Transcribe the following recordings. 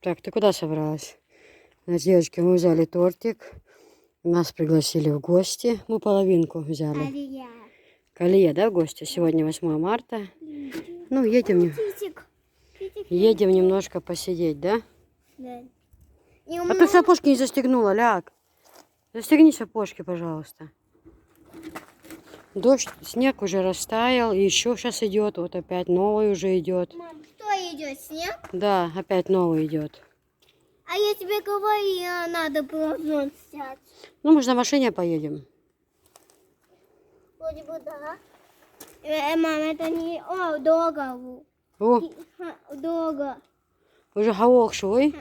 Так, ты куда собралась? Значит, девочки, мы взяли тортик. Нас пригласили в гости. Мы половинку взяли. Алия. К Алие, да, в гости? Сегодня 8 марта. Ну, едем немножко посидеть, да? Да. А ты сапожки не застегнула, ляг. Застегни сапожки, пожалуйста. Дождь, снег уже растаял. И еще сейчас идет. Вот опять новый уже идет. Мам, что идет, снег? Да, опять новый идет. А я тебе говорила, надо было зонт снять. Ну, мы же на машине поедем. Вроде бы да. Мам, это не... О, долго. О, Долго. уже гаохшуй.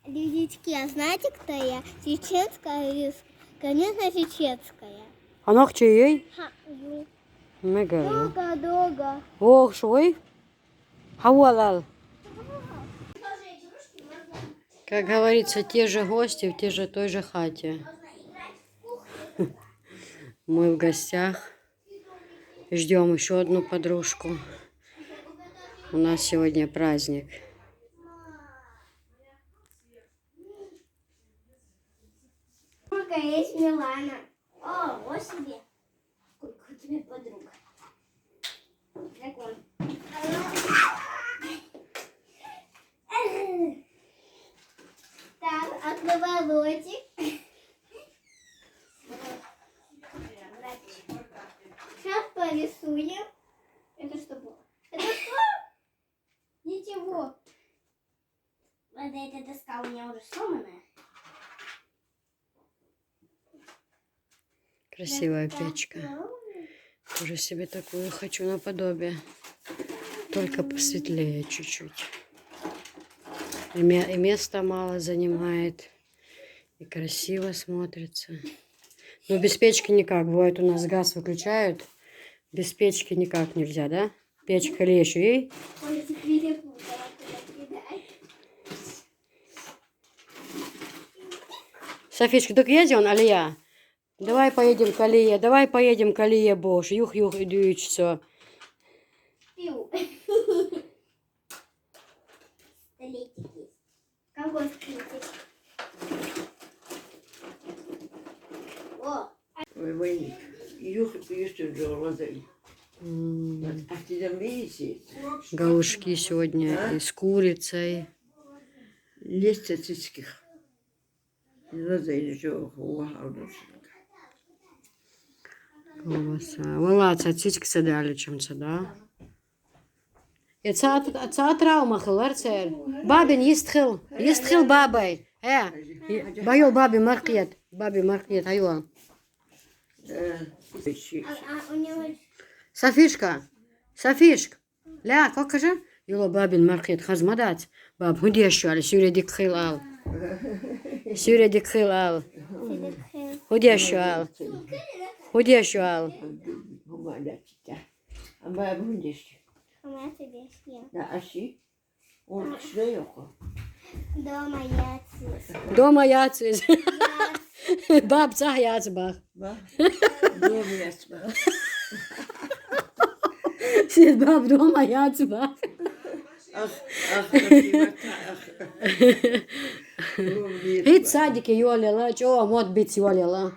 Лидички, а знаете, кто я? Чеченская, конечно, чеченская. А ногче ей? Долго. Мега. Долго. Охшуй. Хауалал. Как говорится, те же гости в той же хате. Мы в гостях. Ждем еще одну подружку. У нас сегодня праздник. Сколько есть Милана? О, вот себе. Сколько у тебя подруг? Дракон. Так, открывай лотик. Сейчас порисуем. Это что было? Это что? Ничего. Вот эта доска у меня уже сломанная. Красивая печка. Тоже себе такую хочу наподобие. Только посветлее чуть-чуть. И места мало занимает. И красиво смотрится. Но без печки никак. Бывает, у нас газ выключают. Без печки никак нельзя, да? Печка лещу ей. Софичка, так едем, Алия? Давай поедем к Алие. Давай поедем к Алие, Бош. Юх-юх, идуч, все. Какой столетик? О! Ой, юх, еще джолозей. А ты там видишь? Галушки сегодня и с курицей. Лестницких. Лозей жо, уахалдуш. Колбаса. Вала, цацички садали чимся, да? Це травма хиларцер. Бабин їстхил бабай. Байо баби маркет, айо. У него... Софишка, ля, как каже? Юла бабин маркет, хазмадать. Баб, худещу, али сюре дикхил ал. Худещу ал. Ama bu ne? Ama тебе съем. Da aşı. Onun içinde yok. Дома яйца. Дома яцис. Баб, цах яцбах. Bak. Doğru yatma. Сид баб, дома яцбах. Гит садики йолила, чого мод бить йолила.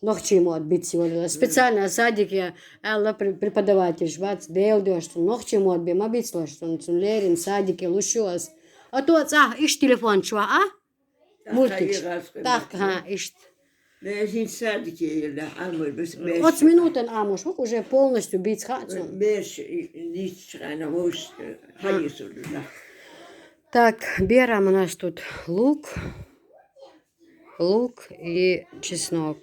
Ногчи мод бить йолила. Специально садики, элла преподаватель, швац, дейлдёштун, ногчи мод бим, а бить слоштун, цунлерин, садики, лушуас. А то цах, иш телефон чва, а? Мультик. Так, ха, иш. Bizim sadık yerler hamur biz beş. 20 минутен амуш, уже полностью бить хацу. Beş hiç çıkan hoş hayır sordular. Так, берем у нас тут лук и чеснок.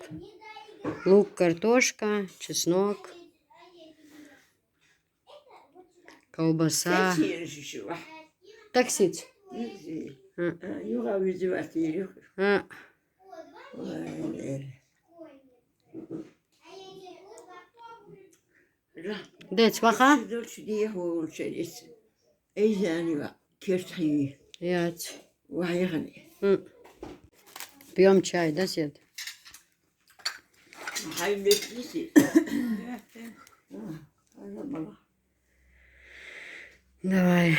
Лук, картошка, чеснок, колбаса. Seçiyor şu var. Таксить. Yok abi yüzü var yok. А, дать ваха? Dört diye hoşçakalın. Eyzani var. Kertayı. Яць. Vahyanı. Пьем чай, да, Сед? Hayır beklisi. Allah bana. Давай.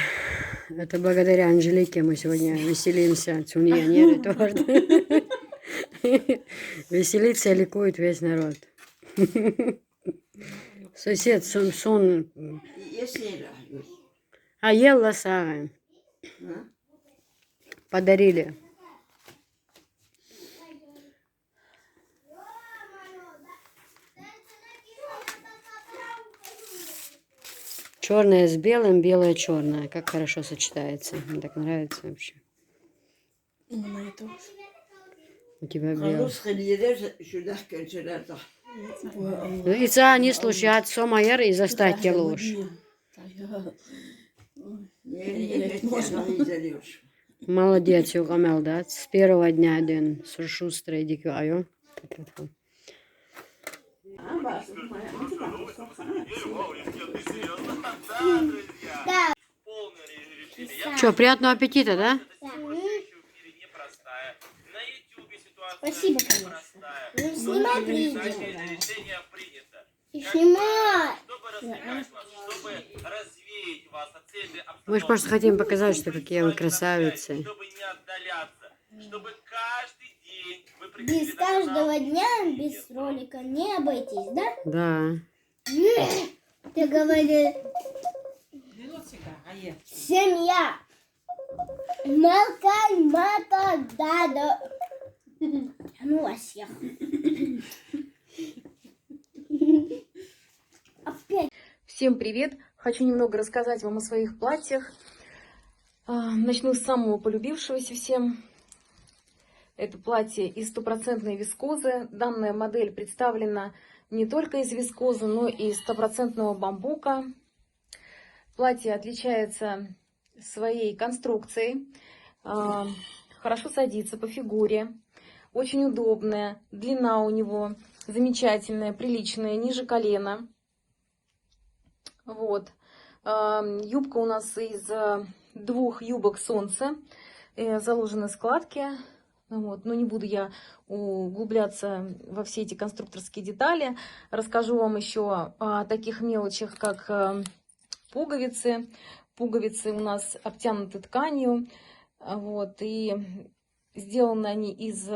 Это благодаря Анжелике мы сегодня веселимся. Цуньянеры тоже. Веселится и ликует весь народ. Сосед Сун. Yeseler. А ела Сара. Подарили. Черное с белым, белое черное. Как хорошо сочетается. Мне так нравится вообще. У тебя белое. Halus hediyeler şurada köşelerde. Ица не слушать Сомайер и заставьте ложь. Ne izliyor. Молодец, Югамел, да? С первого дня день шустрый дикий айо. Че, приятного аппетита, да? Спасибо, конечно. Ну, снимай видео. Снимай. Мы же просто хотим показать, что какие вы красавицы. Без каждого дня, без ролика не обойтись, да? Да. Ты говоришь, семья. Малкай, мата, дада. Ну, а всех. Опять. Всем привет! Хочу немного рассказать вам о своих платьях. Начну с самого полюбившегося всем. Это платье из стопроцентной вискозы. Данная модель представлена не только из вискозы, но и из стопроцентного бамбука. Платье отличается своей конструкцией. Хорошо садится по фигуре. Очень удобная. Длина у него замечательная, приличная, ниже колена. Вот. Юбка у нас из 2 юбок солнца. Заложены складки. Вот. Но не буду я углубляться во все эти конструкторские детали. Расскажу вам еще о таких мелочах, как пуговицы. Пуговицы у нас обтянуты тканью. Вот. И сделаны они из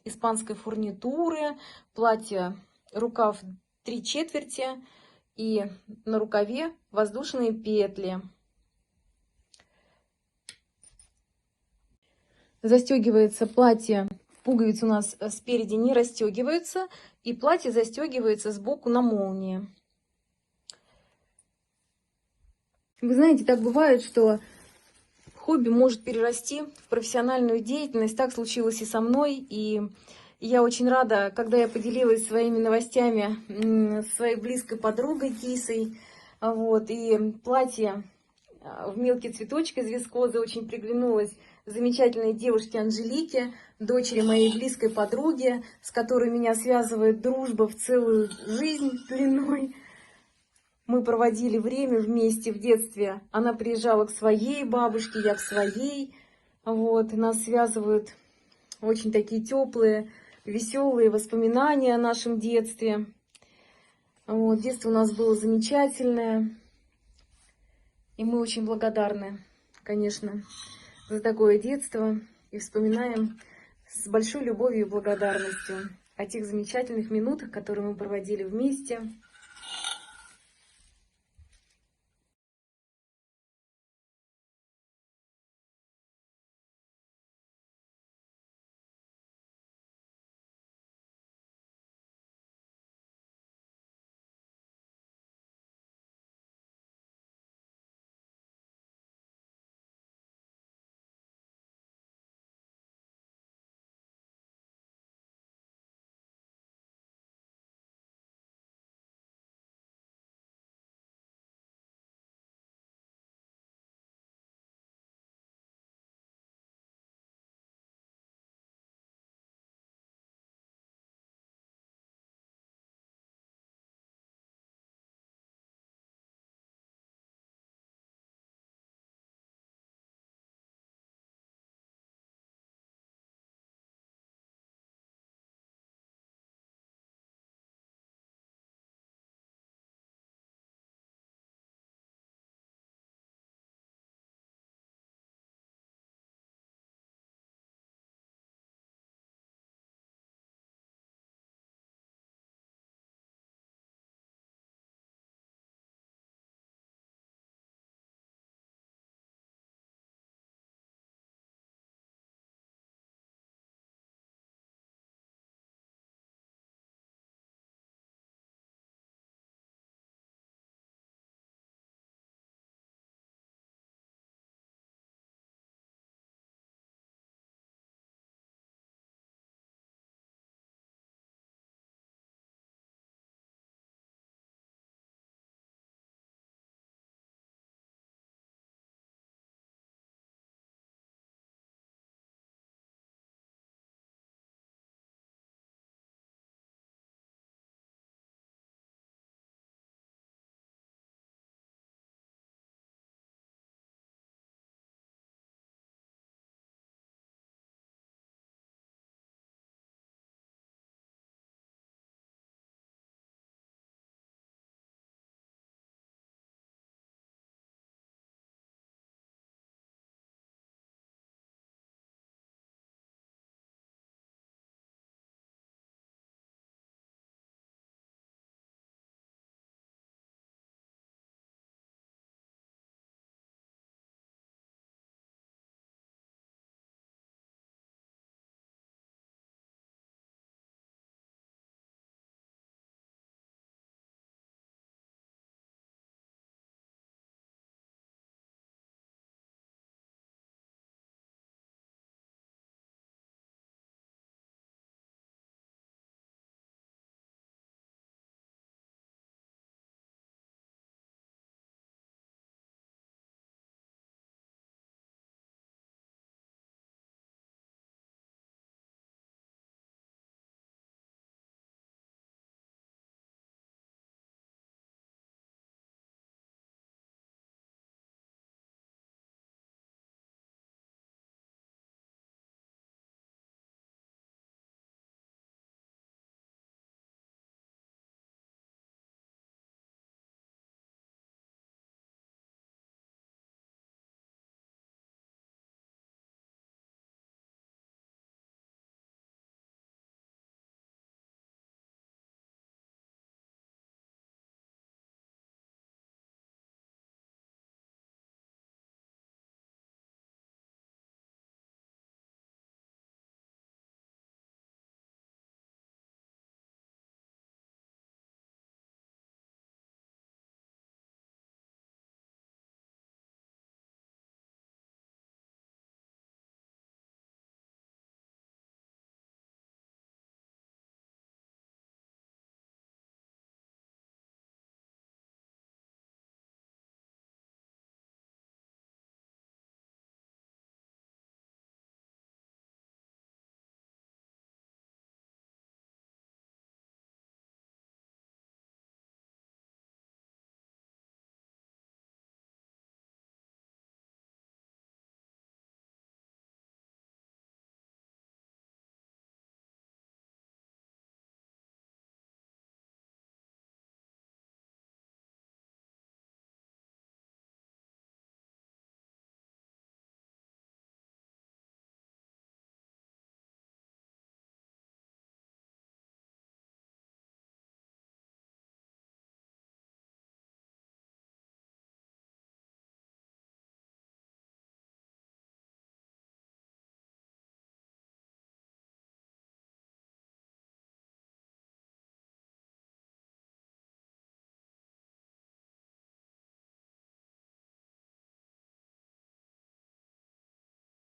испанской фурнитуры. Платье, рукав 3/4. И на рукаве воздушные петли. Застегивается платье, пуговицы у нас спереди не расстегиваются, и платье застегивается сбоку на молнии. Вы знаете, так бывает, что хобби может перерасти в профессиональную деятельность. Так случилось и со мной, и я очень рада, когда я поделилась своими новостями с своей близкой подругой Кисой. Вот, и платье в мелкий цветочек из вискозы очень приглянулось замечательной девушке Анжелике, дочери моей близкой подруги, с которой меня связывает дружба в целую жизнь длиной. Мы проводили время вместе в детстве. Она приезжала к своей бабушке, я к своей. Вот, и нас связывают очень такие теплые, веселые воспоминания о нашем детстве. Вот, детство у нас было замечательное. И мы очень благодарны, конечно, за такое детство. И вспоминаем с большой любовью и благодарностью о тех замечательных минутах, которые мы проводили вместе.